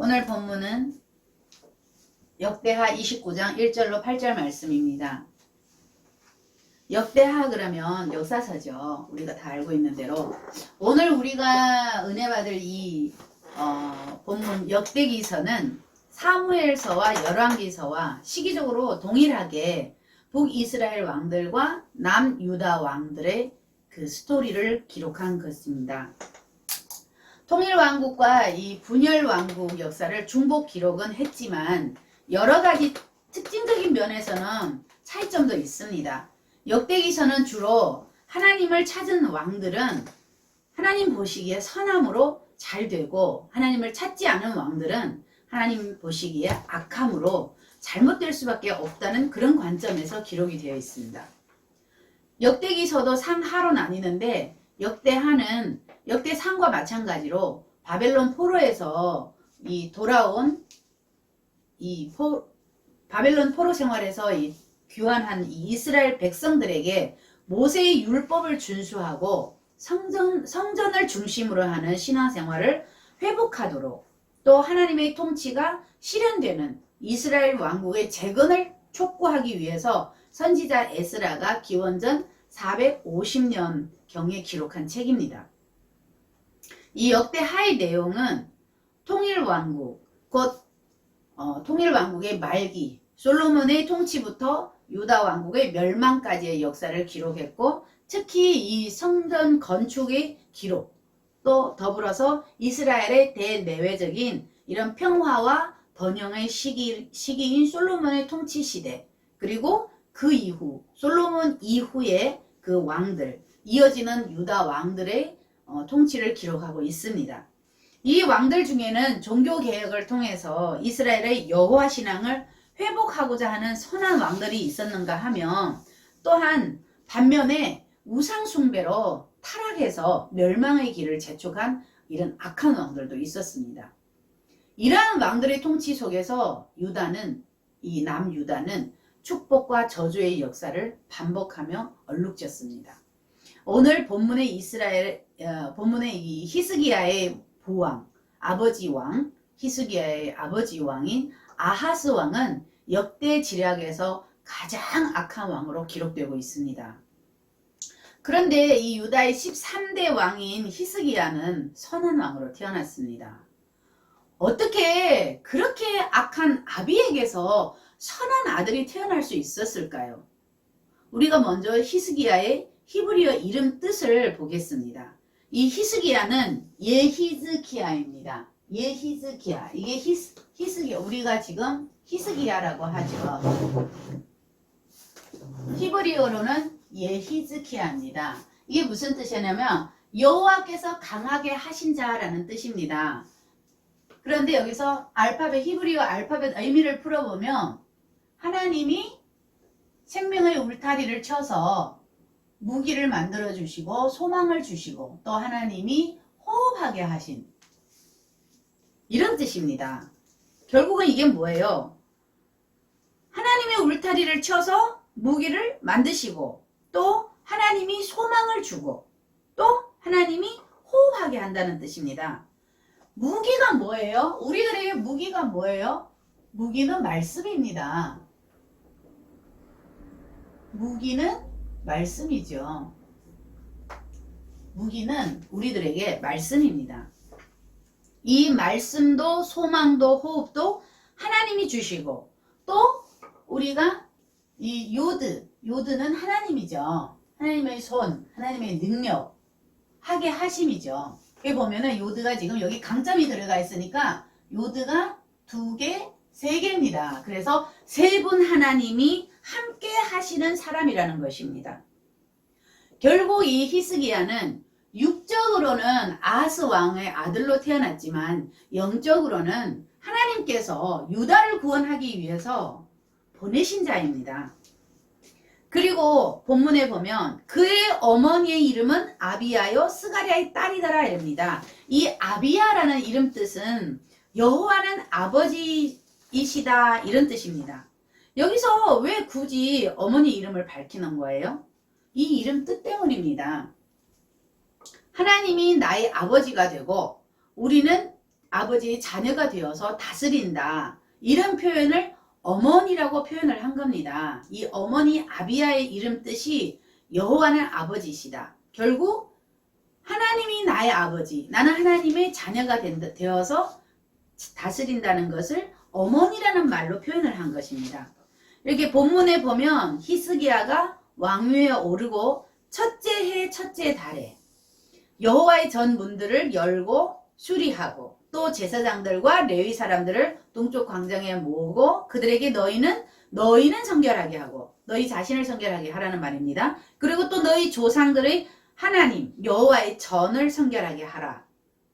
오늘 본문은 역대하 29장 1절로 8절 말씀입니다. 역대하 그러면 역사서죠. 우리가 다 알고 있는 대로 오늘 우리가 은혜 받을 이 본문 역대기서는 사무엘서와 열왕기서와 시기적으로 동일하게 북이스라엘 왕들과 남유다 왕들의 그 스토리를 기록한 것입니다. 통일왕국과 이 분열왕국 역사를 중복 기록은 했지만 여러 가지 특징적인 면에서는 차이점도 있습니다. 역대기서는 주로 하나님을 찾은 왕들은 하나님 보시기에 선함으로 잘 되고, 하나님을 찾지 않은 왕들은 하나님 보시기에 악함으로 잘못될 수밖에 없다는 그런 관점에서 기록이 되어 있습니다. 역대기서도 상하로 나뉘는데 역대하는 역대상과 마찬가지로 바벨론 포로에서 돌아온 바벨론 포로 생활에서 귀환한 이스라엘 백성들에게 모세의 율법을 준수하고 성전을 중심으로 하는 신앙생활을 회복하도록, 또 하나님의 통치가 실현되는 이스라엘 왕국의 재건을 촉구하기 위해서 선지자 에스라가 기원전 450년경에 기록한 책입니다. 이 역대하의 내용은 통일왕국, 곧 통일왕국의 말기, 솔로몬의 통치부터 유다 왕국의 멸망까지의 역사를 기록했고, 특히 이 성전 건축의 기록, 또 더불어서 이스라엘의 대내외적인 이런 평화와 번영의 시기인 솔로몬의 통치 시대, 그리고 그 이후 솔로몬 이후의 그 왕들, 이어지는 유다 왕들의 통치를 기록하고 있습니다. 이 왕들 중에는 종교개혁을 통해서 이스라엘의 여호와 신앙을 회복하고자 하는 선한 왕들이 있었는가 하면, 또한 반면에 우상숭배로 타락해서 멸망의 길을 재촉한 이런 악한 왕들도 있었습니다. 이러한 왕들의 통치 속에서 이 남유다는 축복과 저주의 역사를 반복하며 얼룩졌습니다. 오늘 본문의 이 히스기야의 부왕, 히스기야의 아버지 왕인 아하스 왕은 역대 지략에서 가장 악한 왕으로 기록되고 있습니다. 그런데 이 유다의 13대 왕인 히스기야는 선한 왕으로 태어났습니다. 어떻게 그렇게 악한 아비에게서 선한 아들이 태어날 수 있었을까요? 우리가 먼저 히스기야의 히브리어 이름 뜻을 보겠습니다. 이 히스기야는 예히즈키야입니다. 예히즈키야. 이게 히스기야. 우리가 지금 히스기야라고 하죠. 히브리어로는 예히즈키야입니다. 이게 무슨 뜻이냐면 여호와께서 강하게 하신 자라는 뜻입니다. 그런데 여기서 히브리어 알파벳 의미를 풀어보면, 하나님이 생명의 울타리를 쳐서 무기를 만들어 주시고 소망을 주시고, 또 하나님이 호흡하게 하신, 이런 뜻입니다. 결국은 이게 뭐예요? 하나님의 울타리를 쳐서 무기를 만드시고, 또 하나님이 소망을 주고, 또 하나님이 호흡하게 한다는 뜻입니다. 무기가 뭐예요? 우리들에게 무기가 뭐예요? 무기는 말씀입니다. 무기는 말씀이죠. 무기는 우리들에게 말씀입니다. 이 말씀도 소망도 호흡도 하나님이 주시고, 또 우리가 이 요드는 하나님이죠. 하나님의 손, 하나님의 능력, 하게 하심이죠. 여기 보면은 요드가 지금 여기 강점이 들어가 있으니까 요드가 2개, 3개입니다. 그래서 3분 하나님이 함께 하시는 사람이라는 것입니다. 결국 이 히스기야는 육적으로는 아하스 왕의 아들로 태어났지만 영적으로는 하나님께서 유다를 구원하기 위해서 보내신 자입니다. 그리고 본문에 보면 그의 어머니의 이름은 아비야요 스가랴의 딸이더라 이랍니다. 이 아비야라는 이름 뜻은 여호와는 아버지이시다, 이런 뜻입니다. 여기서 왜 굳이 어머니 이름을 밝히는 거예요? 이 이름 뜻 때문입니다. 하나님이 나의 아버지가 되고 우리는 아버지의 자녀가 되어서 다스린다. 이런 표현을 어머니라고 표현을 한 겁니다. 이 어머니 아비야의 이름 뜻이 여호와는 아버지시다. 결국 하나님이 나의 아버지, 나는 하나님의 자녀가 되어서 다스린다는 것을 어머니라는 말로 표현을 한 것입니다. 이렇게 본문에 보면 히스기야가 왕위에 오르고 첫째 해 첫째 달에 여호와의 전 문들을 열고 수리하고 또 제사장들과 레위 사람들을 동쪽 광장에 모으고 그들에게 너희는 성결하게 하고 너희 자신을 성결하게 하라는 말입니다. 그리고 또 너희 조상들의 하나님 여호와의 전을 성결하게 하라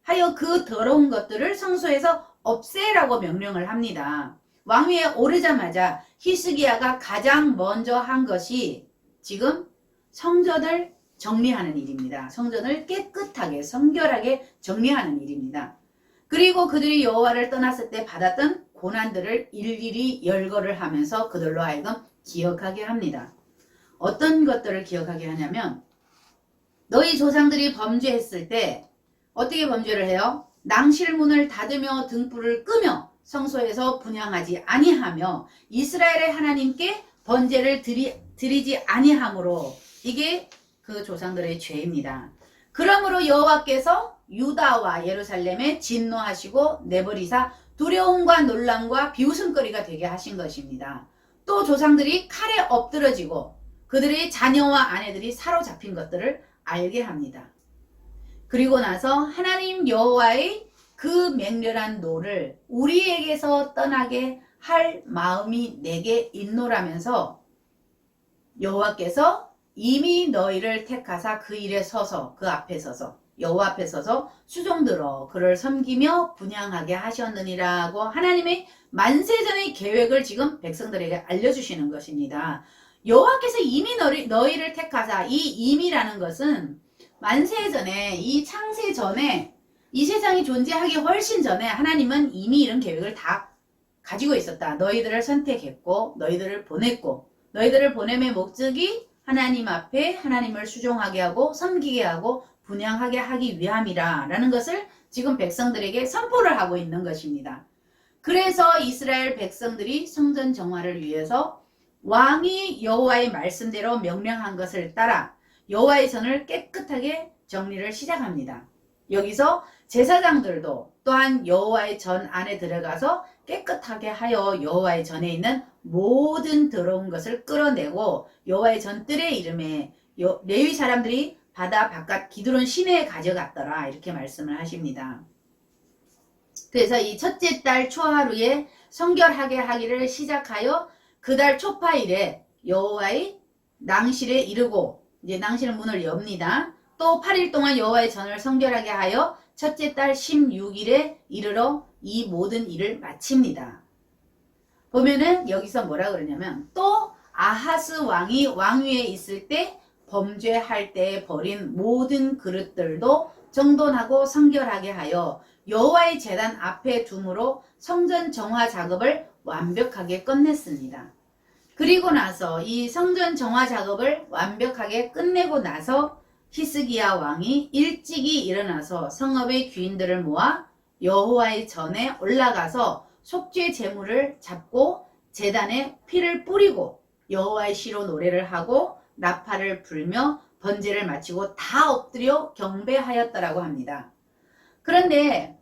하여 그 더러운 것들을 성소에서 없애라고 명령을 합니다. 왕위에 오르자마자 히스기야가 가장 먼저 한 것이 지금 성전을 정리하는 일입니다. 성전을 깨끗하게 성결하게 정리하는 일입니다. 그리고 그들이 여호와를 떠났을 때 받았던 고난들을 일일이 열거를 하면서 그들로 하여금 기억하게 합니다. 어떤 것들을 기억하게 하냐면 너희 조상들이 범죄했을 때 어떻게 범죄를 해요? 낭실문을 닫으며 등불을 끄며 성소에서 분향하지 아니하며 이스라엘의 하나님께 번제를 드리지 아니하므로 이게 그 조상들의 죄입니다. 그러므로 여호와께서 유다와 예루살렘에 진노하시고 내버리사 두려움과 놀람과 비웃음거리가 되게 하신 것입니다. 또 조상들이 칼에 엎드러지고 그들의 자녀와 아내들이 사로잡힌 것들을 알게 합니다. 그리고 나서 하나님 여호와의 그 맹렬한 노를 우리에게서 떠나게 할 마음이 내게 있노라면서 여호와께서 이미 너희를 택하사 그 일에 서서 그 앞에 서서 여호와 앞에 서서 수종들어 그를 섬기며 분향하게 하셨느니라고 하나님의 만세전의 계획을 지금 백성들에게 알려주시는 것입니다. 여호와께서 이미 너희를 택하사 이 임이라는 것은 만세전에 이 창세 전에 이 세상이 존재하기 훨씬 전에 하나님은 이미 이런 계획을 다 가지고 있었다. 너희들을 선택했고 너희들을 보냈고 너희들을 보냄의 목적이 하나님 앞에 하나님을 수종하게 하고 섬기게 하고 분향하게 하기 위함이라 라는 것을 지금 백성들에게 선포를 하고 있는 것입니다. 그래서 이스라엘 백성들이 성전 정화를 위해서 왕이 여호와의 말씀대로 명령한 것을 따라 여호와의 전을 깨끗하게 정리를 시작합니다. 여기서 제사장들도 또한 여호와의 전 안에 들어가서 깨끗하게 하여 여호와의 전에 있는 모든 더러운 것을 끌어내고 여호와의 전 뜰의 이름에 레위 사람들이 바다 바깥 기드론 시내에 가져갔더라 이렇게 말씀을 하십니다. 그래서 이 첫째 달 초하루에 성결하게 하기를 시작하여 그 달 초파일에 여호와의 낭실에 이르고 이제 낭실 문을 엽니다. 또 8일 동안 여호와의 전을 성결하게 하여 첫째 달 16일에 이르러 이 모든 일을 마칩니다. 보면은 여기서 뭐라 그러냐면 또 아하스 왕이 왕위에 있을 때 범죄할 때 버린 모든 그릇들도 정돈하고 성결하게 하여 여호와의 제단 앞에 둠으로 성전 정화 작업을 완벽하게 끝냈습니다. 그리고 나서 이 성전 정화 작업을 완벽하게 끝내고 나서 히스기야 왕이 일찍이 일어나서 성읍의 귀인들을 모아 여호와의 전에 올라가서 속죄 제물을 잡고 제단에 피를 뿌리고 여호와의 시로 노래를 하고 나팔을 불며 번제를 마치고 다 엎드려 경배하였더라고 합니다. 그런데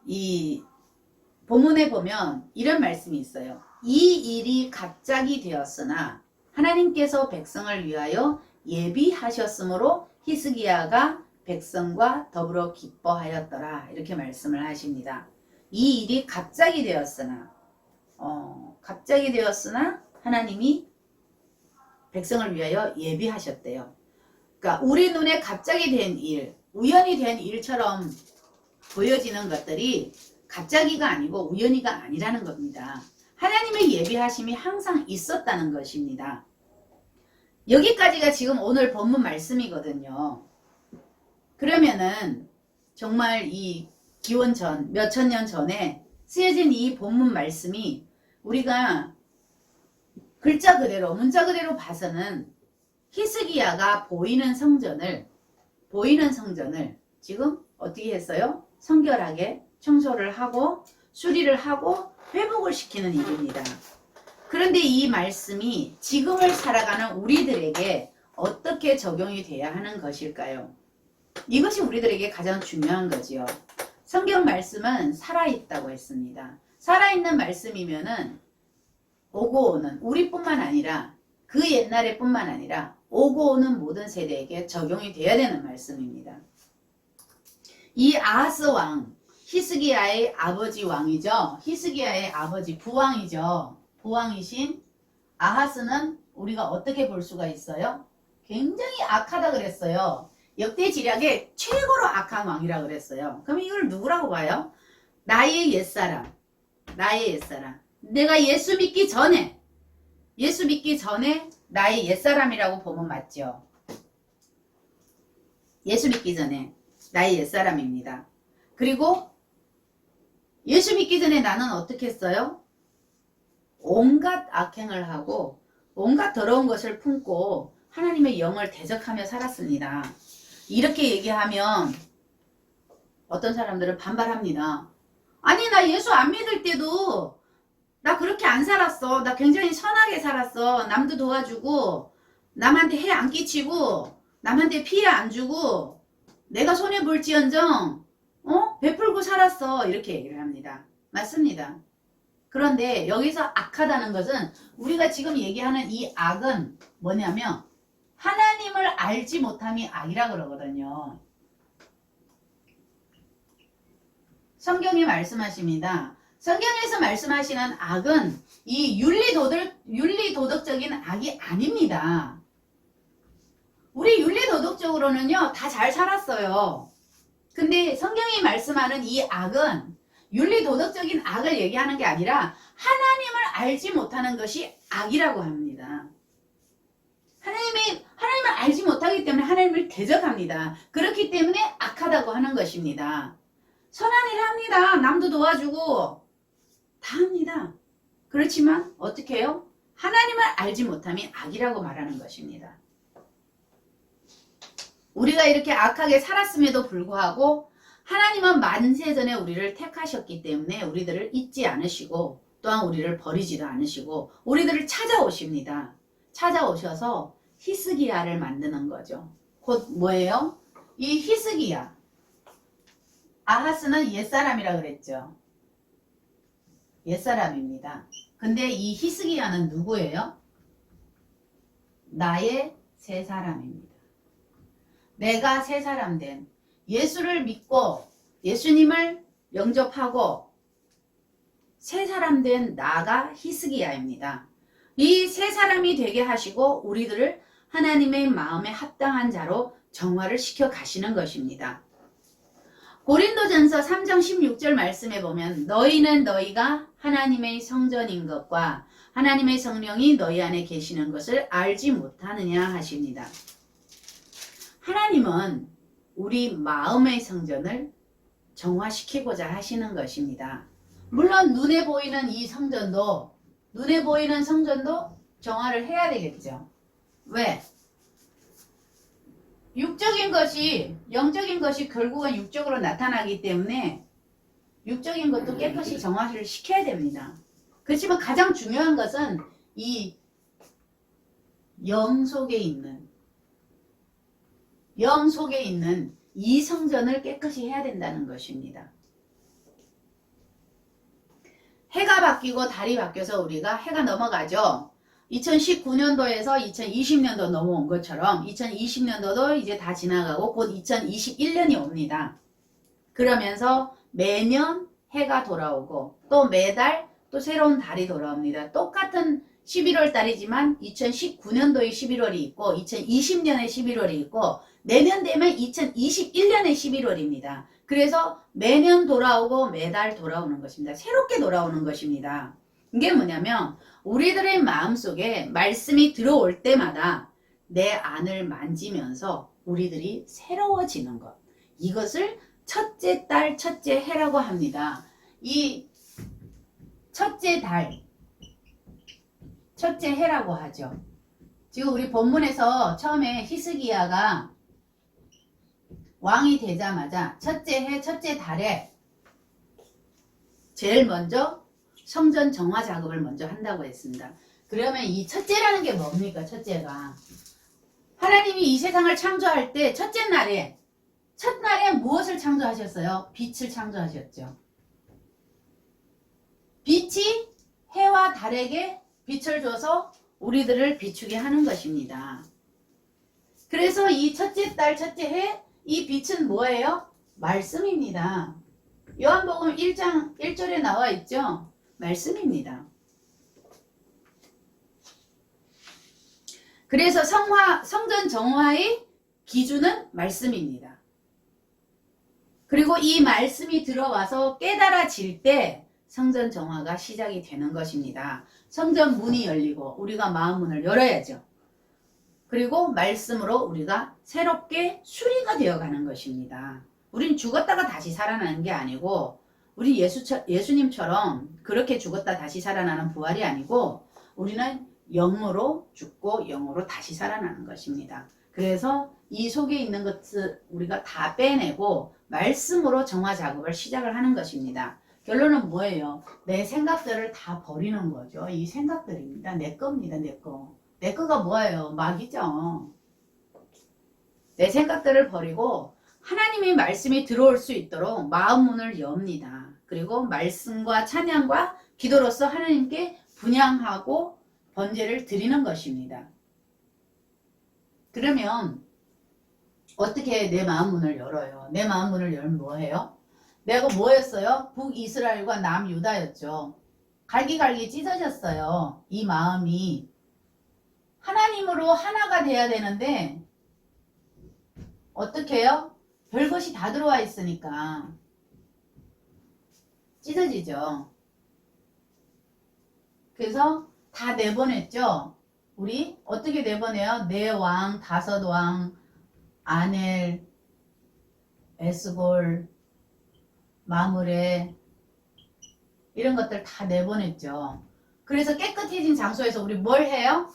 이 본문에 보면 이런 말씀이 있어요. 이 일이 갑자기 되었으나 하나님께서 백성을 위하여 예비하셨으므로 히스기야가 백성과 더불어 기뻐하였더라 이렇게 말씀을 하십니다. 이 일이 갑자기 되었으나 하나님이 백성을 위하여 예비하셨대요. 그러니까 우리 눈에 갑자기 된 일, 우연히 된 일처럼 보여지는 것들이 갑자기가 아니고 우연히가 아니라는 겁니다. 하나님의 예비하심이 항상 있었다는 것입니다. 여기까지가 지금 오늘 본문 말씀이거든요. 그러면은 정말 이 기원 전 몇천 년 전에 쓰여진 이 본문 말씀이 우리가 글자 그대로 문자 그대로 봐서는 히스기야가 보이는 성전을 지금 어떻게 했어요? 성결하게 청소를 하고 수리를 하고 회복을 시키는 일입니다. 그런데 이 말씀이 지금을 살아가는 우리들에게 어떻게 적용이 돼야 하는 것일까요? 이것이 우리들에게 가장 중요한 거지요. 성경 말씀은 살아있다고 했습니다. 살아있는 말씀이면은 오고 오는 우리뿐만 아니라 그 옛날에 뿐만 아니라 오고 오는 모든 세대에게 적용이 돼야 되는 말씀입니다. 이 아하스 왕, 히스기야의 아버지 왕이죠. 히스기야의 아버지 부왕이죠. 부왕이신 아하스는 우리가 어떻게 볼 수가 있어요? 굉장히 악하다 그랬어요. 역대 지략의 최고로 악한 왕이라 그랬어요. 그럼 이걸 누구라고 봐요? 나의 옛사람. 나의 옛사람. 내가 예수 믿기 전에 나의 옛사람이라고 보면 맞죠. 예수 믿기 전에 나의 옛사람입니다. 그리고 예수 믿기 전에 나는 어떻게 했어요? 온갖 악행을 하고 온갖 더러운 것을 품고 하나님의 영을 대적하며 살았습니다. 이렇게 얘기하면 어떤 사람들은 반발합니다. 아니 나 예수 안 믿을 때도 나 그렇게 안 살았어. 나 굉장히 선하게 살았어. 남도 도와주고 남한테 해 안 끼치고 남한테 피해 안 주고 내가 손해볼지언정 베풀고 살았어. 이렇게 얘기를 합니다. 맞습니다. 그런데 여기서 악하다는 것은 우리가 지금 얘기하는 이 악은 뭐냐면 하나님을 알지 못함이 악이라 그러거든요. 성경이 말씀하십니다. 성경에서 말씀하시는 악은 이 윤리도덕적인 악이 아닙니다. 우리 윤리도덕적으로는요 다 잘 살았어요. 근데 성경이 말씀하는 이 악은 윤리도덕적인 악을 얘기하는 게 아니라 하나님을 알지 못하는 것이 악이라고 합니다. 하나님을 알지 못하기 때문에 하나님을 대적합니다. 그렇기 때문에 악하다고 하는 것입니다. 선한 일 합니다. 남도 도와주고 다 합니다. 그렇지만 어떻게 해요? 하나님을 알지 못함이 악이라고 말하는 것입니다. 우리가 이렇게 악하게 살았음에도 불구하고 하나님은 만세전에 우리를 택하셨기 때문에 우리들을 잊지 않으시고 또한 우리를 버리지도 않으시고 우리들을 찾아오십니다. 찾아오셔서 히스기야를 만드는 거죠. 곧 뭐예요? 이 히스기야. 아하스는 옛사람이라 그랬죠. 옛사람입니다. 근데 이 히스기야는 누구예요? 나의 새 사람입니다. 내가 새 사람 된 예수를 믿고 예수님을 영접하고 새 사람 된 나가 히스기야입니다. 이 새 사람이 되게 하시고 우리들을 하나님의 마음에 합당한 자로 정화를 시켜 가시는 것입니다. 고린도전서 3장 16절 말씀에 보면 너희는 너희가 하나님의 성전인 것과 하나님의 성령이 너희 안에 계시는 것을 알지 못하느냐 하십니다. 하나님은 우리 마음의 성전을 정화시키고자 하시는 것입니다. 물론 눈에 보이는 성전도 정화를 해야 되겠죠. 왜? 육적인 것이 영적인 것이 결국은 육적으로 나타나기 때문에 육적인 것도 깨끗이 정화를 시켜야 됩니다. 그렇지만 가장 중요한 것은 이 영 속에 있는 이 성전을 깨끗이 해야 된다는 것입니다. 해가 바뀌고 달이 바뀌어서 우리가 해가 넘어가죠. 2019년도에서 2020년도 넘어온 것처럼 2020년도도 이제 다 지나가고 곧 2021년이 옵니다. 그러면서 매년 해가 돌아오고 또 매달 또 새로운 달이 돌아옵니다. 똑같은 11월 달이지만 2019년도의 11월이 있고 2020년의 11월이 있고 내년 되면 2021년의 11월입니다. 그래서 매년 돌아오고 매달 돌아오는 것입니다. 새롭게 돌아오는 것입니다. 이게 뭐냐면 우리들의 마음속에 말씀이 들어올 때마다 내 안을 만지면서 우리들이 새로워지는 것. 이것을 첫째 달, 첫째 해라고 합니다. 이 첫째 달, 첫째 해라고 하죠. 지금 우리 본문에서 처음에 히스기야가 왕이 되자마자 첫째 해, 첫째 달에 제일 먼저 성전 정화 작업을 먼저 한다고 했습니다. 그러면 이 첫째라는 게 뭡니까? 첫째가 하나님이 이 세상을 창조할 때 첫날에 무엇을 창조하셨어요? 빛을 창조하셨죠. 빛이 해와 달에게 빛을 줘서 우리들을 비추게 하는 것입니다. 그래서 이 첫째 달, 첫째 해, 이 빛은 뭐예요? 말씀입니다. 요한복음 1장 1절에 나와 있죠? 말씀입니다. 그래서 성전 정화의 기준은 말씀입니다. 그리고 이 말씀이 들어와서 깨달아질 때 성전 정화가 시작이 되는 것입니다. 성전 문이 열리고 우리가 마음 문을 열어야죠. 그리고 말씀으로 우리가 새롭게 수리가 되어가는 것입니다. 우린 죽었다가 다시 살아나는 게 아니고 우리 예수님처럼 그렇게 죽었다 다시 살아나는 부활이 아니고 우리는 영으로 죽고 영으로 다시 살아나는 것입니다. 그래서 이 속에 있는 것을 우리가 다 빼내고 말씀으로 정화 작업을 시작을 하는 것입니다. 결론은 뭐예요? 내 생각들을 다 버리는 거죠. 이 생각들입니다. 내 겁니다. 내 거. 내 거가 뭐예요? 마귀죠. 내 생각들을 버리고 하나님의 말씀이 들어올 수 있도록 마음 문을 엽니다. 그리고 말씀과 찬양과 기도로서 하나님께 분향하고 번제를 드리는 것입니다. 그러면 어떻게 내 마음 문을 열어요? 내 마음 문을 열면 뭐예요? 내가 뭐였어요? 북이스라엘과 남유다였죠. 갈기갈기 찢어졌어요. 이 마음이 하나님으로 하나가 돼야 되는데 어떻게 해요? 별것이 다 들어와 있으니까 찢어지죠. 그래서 다 내보냈죠. 우리 어떻게 내보내요? 네 왕, 다섯 왕, 아넬, 에스골, 마므레 이런 것들 다 내보냈죠. 그래서 깨끗해진 장소에서 우리 뭘 해요?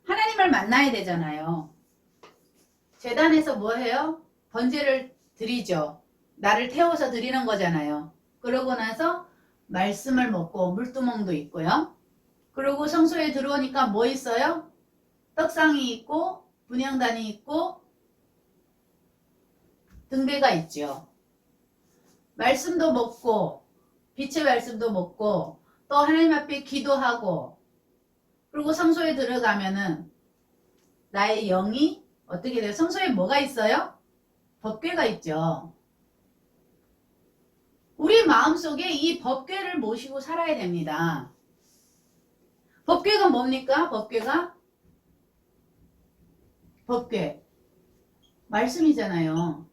하나님을 만나야 되잖아요. 제단에서 뭐 해요? 번제를 드리죠. 나를 태워서 드리는 거잖아요. 그러고 나서 말씀을 먹고 물두멍도 있고요. 그리고 성소에 들어오니까 뭐 있어요? 떡상이 있고 분향단이 있고 등대가 있죠. 말씀도 먹고 빛의 말씀도 먹고 또 하나님 앞에 기도하고 그리고 성소에 들어가면은 나의 영이 어떻게 돼요? 성소에 뭐가 있어요? 법궤가 있죠. 우리 마음속에 이 법궤를 모시고 살아야 됩니다. 법궤가 뭡니까? 법궤 말씀이잖아요.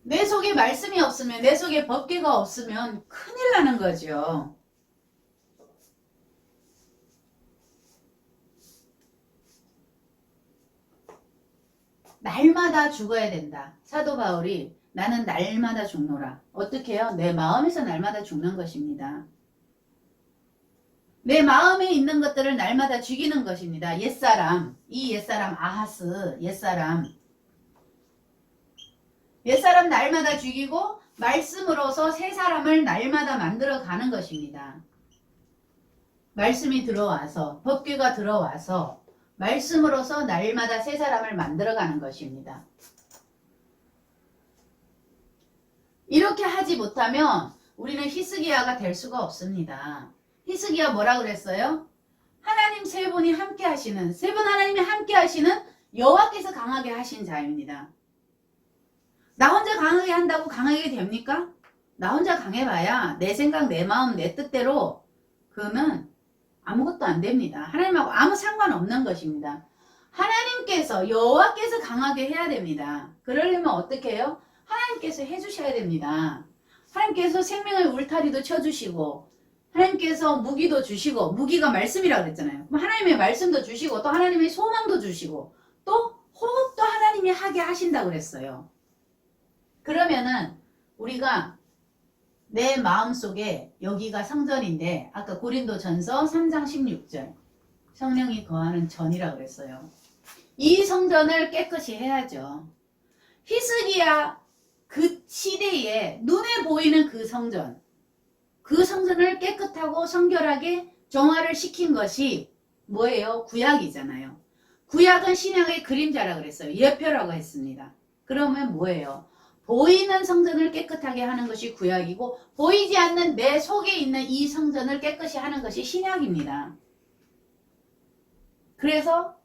내 속에 말씀이 없으면 내 속에 법궤가 없으면 큰일 나는 거죠. 날마다 죽어야 된다. 사도 바울이 나는 날마다 죽노라. 어떻게 해요? 내 마음에서 날마다 죽는 것입니다. 내 마음에 있는 것들을 날마다 죽이는 것입니다. 옛사람, 이 옛사람 아하스, 옛사람 날마다 죽이고 말씀으로서 새 사람을 날마다 만들어 가는 것입니다. 말씀이 들어와서 법궤가 들어와서 말씀으로서 날마다 새 사람을 만들어 가는 것입니다. 이렇게 하지 못하면 우리는 히스기야가 될 수가 없습니다. 히스기야 뭐라 그랬어요? 하나님 세 분이 함께 하시는 세 분 하나님이 함께 하시는 여호와께서 강하게 하신 자입니다. 나 혼자 강하게 한다고 강하게 됩니까? 나 혼자 강해봐야 내 생각, 내 마음, 내 뜻대로 그거는 아무것도 안 됩니다. 하나님하고 아무 상관없는 것입니다. 하나님께서 여호와께서 강하게 해야 됩니다. 그러려면 어떻게 해요? 하나님께서 해주셔야 됩니다. 하나님께서 생명의 울타리도 쳐주시고 하나님께서 무기도 주시고 무기가 말씀이라고 그랬잖아요. 그럼 하나님의 말씀도 주시고 또 하나님의 소망도 주시고 또 호흡도 하나님이 하게 하신다고 그랬어요. 그러면은 우리가 내 마음속에 여기가 성전인데 아까 고린도전서 3장 16절 성령이 거하는 전이라고 그랬어요. 이 성전을 깨끗이 해야죠. 히스기야 그 시대에 눈에 보이는 그 성전을 깨끗하고 성결하게 정화를 시킨 것이 뭐예요? 구약이잖아요. 구약은 신약의 그림자라 그랬어요. 예표라고 했습니다. 그러면 뭐예요? 보이는 성전을 깨끗하게 하는 것이 구약이고 보이지 않는 내 속에 있는 이 성전을 깨끗이 하는 것이 신약입니다. 그래서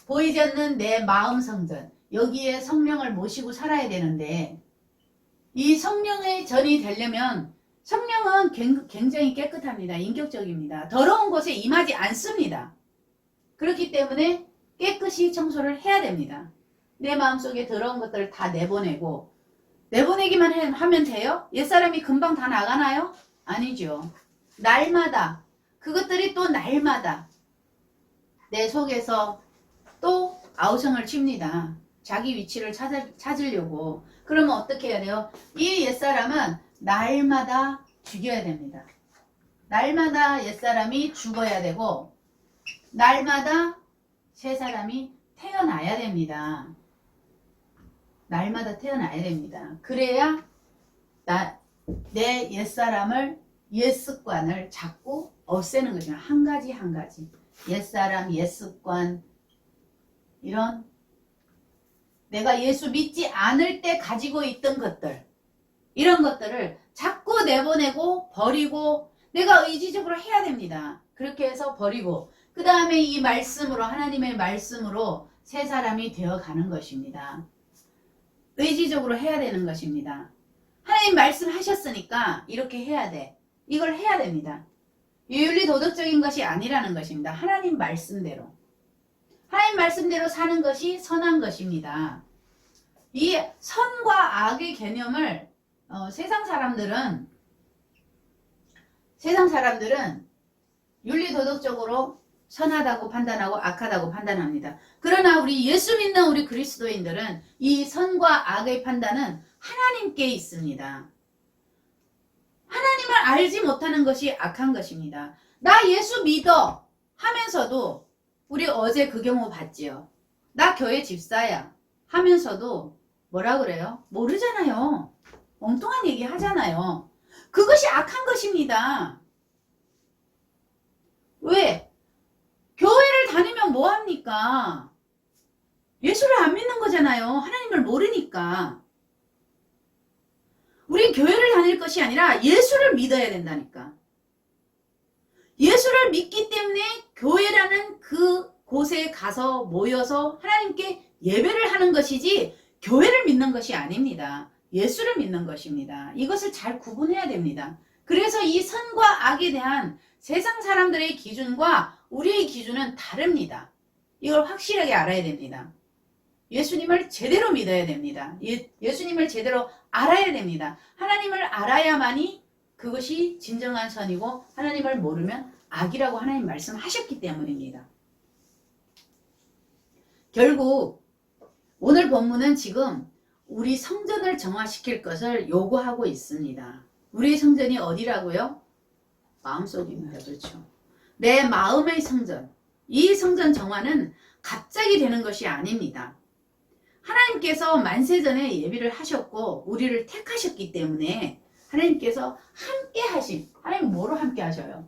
보이지 않는 내 마음 성전, 여기에 성령을 모시고 살아야 되는데 이 성령의 전이 되려면 성령은 굉장히 깨끗합니다. 인격적입니다. 더러운 곳에 임하지 않습니다. 그렇기 때문에 깨끗이 청소를 해야 됩니다. 내 마음속에 더러운 것들을 다 내보내기만 하면 돼요? 옛사람이 금방 다 나가나요? 아니죠. 날마다 그것들이 또 날마다 내 속에서 또 아우성을 칩니다. 자기 위치를 찾으려고. 그러면 어떻게 해야 돼요? 이 옛사람은 날마다 죽여야 됩니다. 날마다 옛사람이 죽어야 되고 날마다 새 사람이 태어나야 됩니다. 날마다 태어나야 됩니다. 그래야 내 옛사람을 옛습관을 자꾸 없애는 거죠. 한 가지 한 가지. 옛사람, 옛습관 이런 내가 예수 믿지 않을 때 가지고 있던 것들 이런 것들을 자꾸 내보내고 버리고 내가 의지적으로 해야 됩니다. 그렇게 해서 버리고 그 다음에 이 말씀으로 하나님의 말씀으로 새 사람이 되어가는 것입니다. 의지적으로 해야 되는 것입니다. 하나님 말씀하셨으니까 이렇게 해야 돼. 이걸 해야 됩니다. 윤리 도덕적인 것이 아니라는 것입니다. 하나님 말씀대로. 하나님 말씀대로 사는 것이 선한 것입니다. 이 선과 악의 개념을 세상 사람들은 윤리 도덕적으로 선하다고 판단하고 악하다고 판단합니다. 그러나 우리 예수 믿는 우리 그리스도인들은 이 선과 악의 판단은 하나님께 있습니다. 하나님을 알지 못하는 것이 악한 것입니다. 나 예수 믿어 하면서도 우리 어제 그 경우 봤지요. 나 교회 집사야 하면서도 뭐라 그래요? 모르잖아요. 엉뚱한 얘기 하잖아요. 그것이 악한 것입니다. 왜? 교회를 다니면 뭐합니까? 예수를 안 믿는 거잖아요. 하나님을 모르니까. 우린 교회를 다닐 것이 아니라 예수를 믿어야 된다니까. 예수를 믿기 때문에 교회라는 그 곳에 가서 모여서 하나님께 예배를 하는 것이지 교회를 믿는 것이 아닙니다. 예수를 믿는 것입니다. 이것을 잘 구분해야 됩니다. 그래서 이 선과 악에 대한 세상 사람들의 기준과 우리의 기준은 다릅니다. 이걸 확실하게 알아야 됩니다. 예수님을 제대로 믿어야 됩니다. 예수님을 제대로 알아야 됩니다. 하나님을 알아야만이 그것이 진정한 선이고 하나님을 모르면 악이라고 하나님 말씀하셨기 때문입니다. 결국 오늘 본문은 지금 우리 성전을 정화시킬 것을 요구하고 있습니다. 우리 성전이 어디라고요? 마음속입니다. 그렇죠. 내 마음의 성전. 이 성전 정화는 갑자기 되는 것이 아닙니다. 하나님께서 만세전에 예비를 하셨고 우리를 택하셨기 때문에 하나님께서 함께 하신, 하나님 뭐로 함께 하셔요?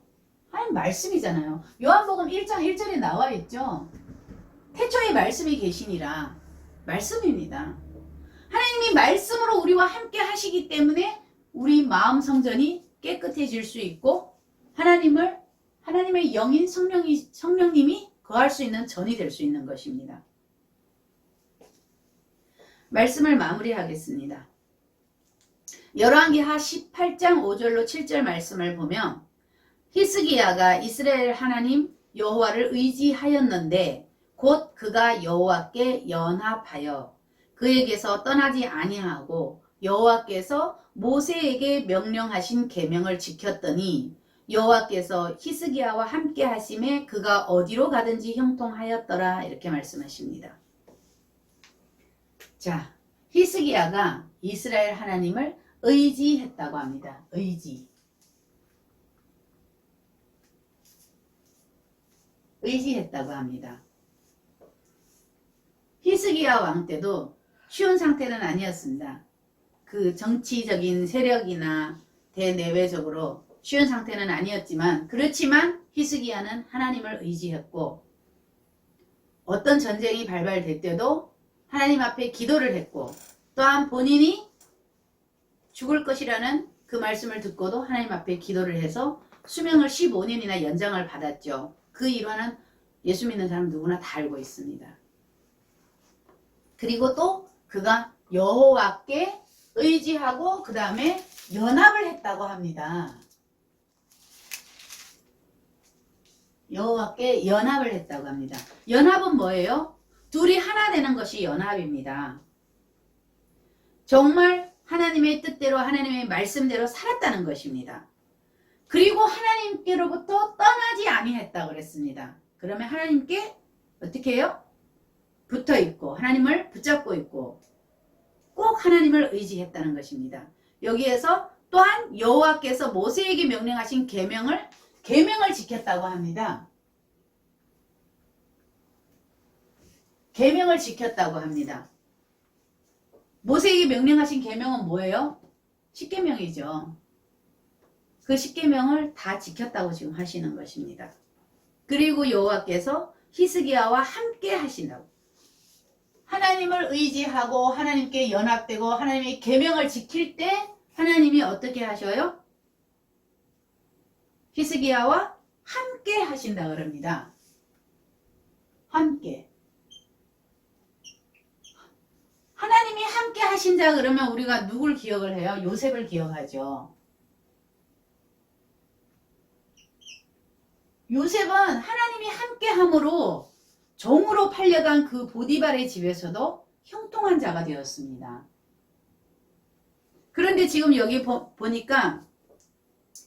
하나님 말씀이잖아요. 요한복음 1장 1절에 나와 있죠. 태초에 말씀이 계시니라. 말씀입니다. 하나님이 말씀으로 우리와 함께 하시기 때문에 우리 마음 성전이 깨끗해질 수 있고 하나님의 영인 성령님이 거할 수 있는 전이 될 수 있는 것입니다. 말씀을 마무리하겠습니다. 열왕기하 18장 5절로 7절 말씀을 보면 히스기야가 이스라엘 하나님 여호와를 의지하였는데 곧 그가 여호와께 연합하여 그에게서 떠나지 아니하고 여호와께서 모세에게 명령하신 계명을 지켰더니 여호와께서 히스기야와 함께 하심에 그가 어디로 가든지 형통하였더라. 이렇게 말씀하십니다. 자, 히스기야가 이스라엘 하나님을 의지했다고 합니다. 의지했다고 합니다. 히스기야 왕 때도 쉬운 상태는 아니었습니다. 그 정치적인 세력이나 대내외적으로 쉬운 상태는 아니었지만, 그렇지만 히스기야는 하나님을 의지했고, 어떤 전쟁이 발발될 때도 하나님 앞에 기도를 했고, 또한 본인이 죽을 것이라는 그 말씀을 듣고도 하나님 앞에 기도를 해서 수명을 15년이나 연장을 받았죠. 그 일화는 예수 믿는 사람 누구나 다 알고 있습니다. 그리고 또 그가 여호와께 의지하고 그 다음에 연합을 했다고 합니다. 여호와께 연합을 했다고 합니다. 연합은 뭐예요? 둘이 하나 되는 것이 연합입니다. 정말 하나님의 뜻대로 하나님의 말씀대로 살았다는 것입니다. 그리고 하나님께로부터 떠나지 아니했다 그랬습니다. 그러면 하나님께 어떻게 해요? 붙어 있고 하나님을 붙잡고 있고 꼭 하나님을 의지했다는 것입니다. 여기에서 또한 여호와께서 모세에게 명령하신 계명을 지켰다고 합니다. 계명을 지켰다고 합니다. 모세에게 명령하신 계명은 뭐예요? 십계명이죠. 그 십계명을 다 지켰다고 지금 하시는 것입니다. 그리고 여호와께서 히스기야와 함께 하신다고. 하나님을 의지하고 하나님께 연합되고 하나님의 계명을 지킬 때 하나님이 어떻게 하셔요? 히스기야와 함께 하신다 그럽니다. 함께. 하나님이 함께 하신다 그러면 우리가 누굴 기억을 해요? 요셉을 기억하죠. 요셉은 하나님이 함께 함으로 종으로 팔려간 그 보디발의 집에서도 형통한 자가 되었습니다. 그런데 지금 여기 보니까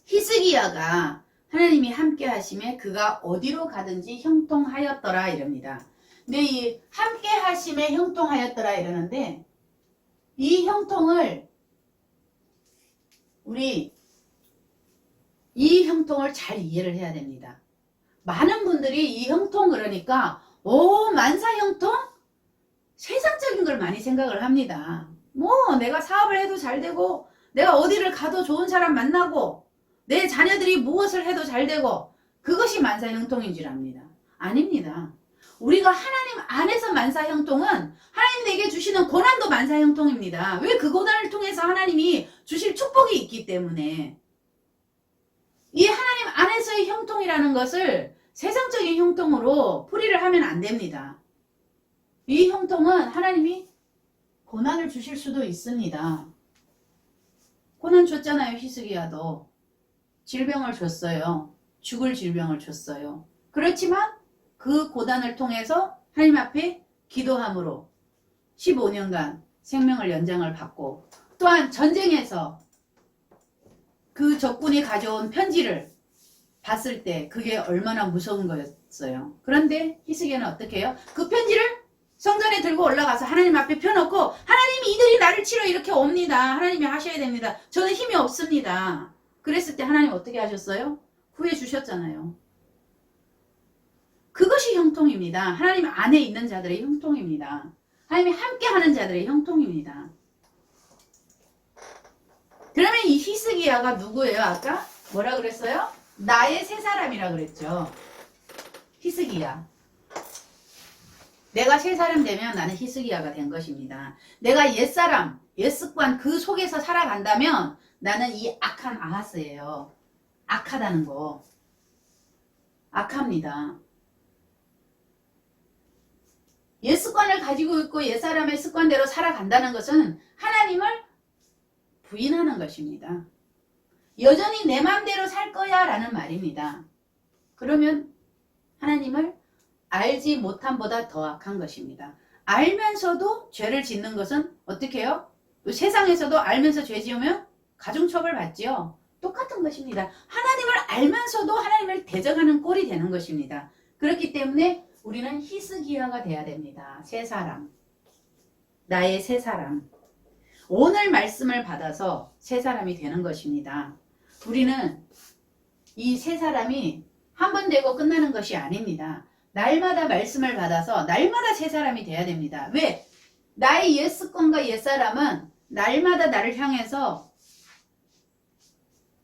히스기야가 하나님이 함께 하심에 그가 어디로 가든지 형통하였더라 이럽니다. 근데 이 함께 하심에 형통하였더라 이러는데 이 형통을 우리 이 형통을 잘 이해를 해야 됩니다. 많은 분들이 이 형통 그러니까 만사 형통? 세상적인 걸 많이 생각을 합니다. 내가 사업을 해도 잘 되고 내가 어디를 가도 좋은 사람 만나고 내 자녀들이 무엇을 해도 잘 되고 그것이 만사 형통인 줄 압니다. 아닙니다. 우리가 하나님 안에서 만사 형통은 하나님 내게 주시는 고난도 만사 형통입니다. 왜? 그 고난을 통해서 하나님이 주실 축복이 있기 때문에. 이 하나님 안에서의 형통이라는 것을 세상적인 형통으로 풀이를 하면 안 됩니다. 이 형통은 하나님이 고난을 주실 수도 있습니다. 고난 줬잖아요. 히스기야도. 질병을 줬어요. 죽을 질병을 줬어요. 그렇지만 그 고난을 통해서 하나님 앞에 기도함으로 15년간 생명을 연장을 받고 또한 전쟁에서 그 적군이 가져온 편지를 봤을 때 그게 얼마나 무서운 거였어요. 그런데 히스기야는 어떻게 해요? 그 편지를 성전에 들고 올라가서 하나님 앞에 펴놓고 하나님이 이들이 나를 치러 이렇게 옵니다. 하나님이 하셔야 됩니다. 저는 힘이 없습니다. 그랬을 때 하나님 어떻게 하셨어요? 구해 주셨잖아요. 그것이 형통입니다. 하나님 안에 있는 자들의 형통입니다. 하나님이 함께하는 자들의 형통입니다. 그러면 이 히스기야가 누구예요? 아까 뭐라 그랬어요? 나의 새 사람이라 그랬죠. 히스기야. 내가 새 사람 되면 나는 히스기야가 된 것입니다. 내가 옛사람, 옛습관 그 속에서 살아간다면 나는 이 악한 아하스예요. 악하다는 거. 악합니다. 옛습관을 가지고 있고 옛사람의 습관대로 살아간다는 것은 하나님을 부인하는 것입니다. 여전히 내 마음대로 살 거야 라는 말입니다. 그러면 하나님을 알지 못함보다 더 악한 것입니다. 알면서도 죄를 짓는 것은 어떻게 해요? 세상에서도 알면서 죄 지으면 가중처벌 받죠. 똑같은 것입니다. 하나님을 알면서도 하나님을 대적하는 꼴이 되는 것입니다. 그렇기 때문에 우리는 히스기야가 돼야 됩니다. 새 사람. 나의 새 사람. 오늘 말씀을 받아서 새 사람이 되는 것입니다. 우리는 이 새 사람이 한 번 되고 끝나는 것이 아닙니다. 날마다 말씀을 받아서 날마다 새 사람이 돼야 됩니다. 왜? 나의 옛 습관과 옛 사람은 날마다 나를 향해서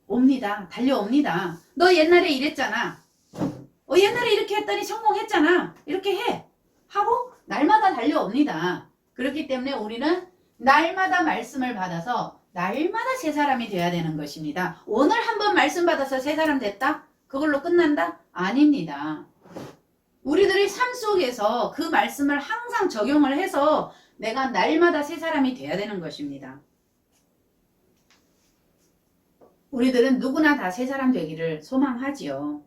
옵니다. 달려옵니다. 너 옛날에 이랬잖아. 옛날에 이렇게 했더니 성공했잖아. 이렇게 해. 하고 날마다 달려옵니다. 그렇기 때문에 우리는 날마다 말씀을 받아서 날마다 새 사람이 돼야 되는 것입니다. 오늘 한번 말씀 받아서 새 사람 됐다? 그걸로 끝난다? 아닙니다. 우리들의 삶 속에서 그 말씀을 항상 적용을 해서 내가 날마다 새 사람이 돼야 되는 것입니다. 우리들은 누구나 다 새 사람 되기를 소망하지요.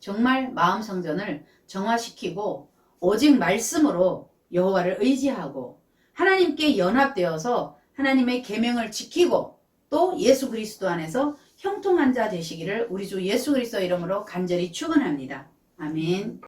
정말 마음 성전을 정화시키고 오직 말씀으로 여호와를 의지하고 하나님께 연합되어서 하나님의 계명을 지키고 또 예수 그리스도 안에서 형통한 자 되시기를 우리 주 예수 그리스도 이름으로 간절히 축원합니다. 아멘.